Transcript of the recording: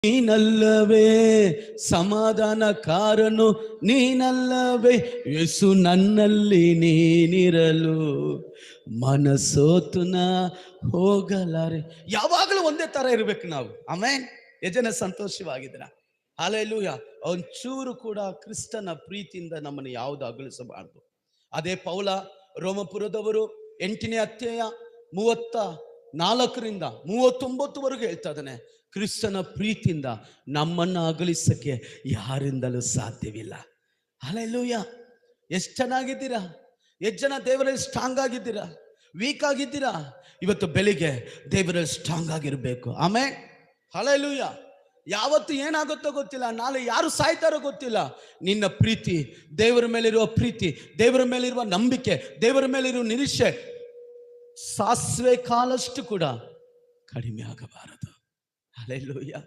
ನೀನಲ್ಲವೇ ಸಮಾಧಾನಕಾರನು, ನೀನಲ್ಲವೇ ಯೇಸು ನನ್ನಲ್ಲಿ ನೀನಿರಲು ಮನಸೋತುನ ಹೋಗಲಾರೆ. ಯಾವಾಗಲೂ ಒಂದೇ ತರ ಇರ್ಬೇಕು ನಾವು. ಆಮೇನ್. ಯಜನ ಸಂತೋಷವಾಗಿದ್ರ. ಹಲ್ಲೆಲೂಯಾ. ಒಂಚೂರು ಕೂಡ ಕ್ರಿಸ್ತನ ಪ್ರೀತಿಯಿಂದ ನಮ್ಮನ್ನು ಯಾವುದು ಅಗಲಿಸಬಾರದು. ಅದೇ ಪೌಲ ರೋಮಪುರದವರು 8ನೇ ಅಧ್ಯಾಯ 34ರಿಂದ 39ವರೆಗೂ ಹೇಳ್ತಾ ಇದ್ದಾನೆ, ಕ್ರಿಸ್ತನ ಪ್ರೀತಿಯಿಂದ ನಮ್ಮನ್ನು ಅಗಲಿಸಕ್ಕೆ ಯಾರಿಂದಲೂ ಸಾಧ್ಯವಿಲ್ಲ. ಹಲ್ಲೆಲೂಯಾ. ಎಷ್ಟು ಚೆನ್ನಾಗಿದ್ದೀರಾ? ಎಷ್ಟು ಜನ ದೇವರಲ್ಲಿ ಸ್ಟ್ರಾಂಗ್ ಆಗಿದ್ದೀರಾ? ವೀಕ್ ಆಗಿದ್ದೀರಾ? ಇವತ್ತು ಬೆಳಿಗ್ಗೆ ದೇವರಲ್ಲಿ ಸ್ಟ್ರಾಂಗ್ ಆಗಿರಬೇಕು. ಆಮೇಲೆ ಹಲ್ಲೆಲೂಯಾ. ಯಾವತ್ತು ಏನಾಗುತ್ತೋ ಗೊತ್ತಿಲ್ಲ, ನಾಳೆ ಯಾರು ಸಾಯ್ತಾರೋ ಗೊತ್ತಿಲ್ಲ. ನಿನ್ನ ಪ್ರೀತಿ, ದೇವರ ಮೇಲಿರುವ ಪ್ರೀತಿ, ದೇವರ ಮೇಲಿರುವ ನಂಬಿಕೆ, ದೇವರ ಮೇಲಿರುವ ನಿರೀಕ್ಷೆ ಸಾಸಿವೆ ಕಾಲಷ್ಟು ಕೂಡ ಕಡಿಮೆ ಆಗಬಾರದು. ಹಲ್ಲೆಲೂಯಾ.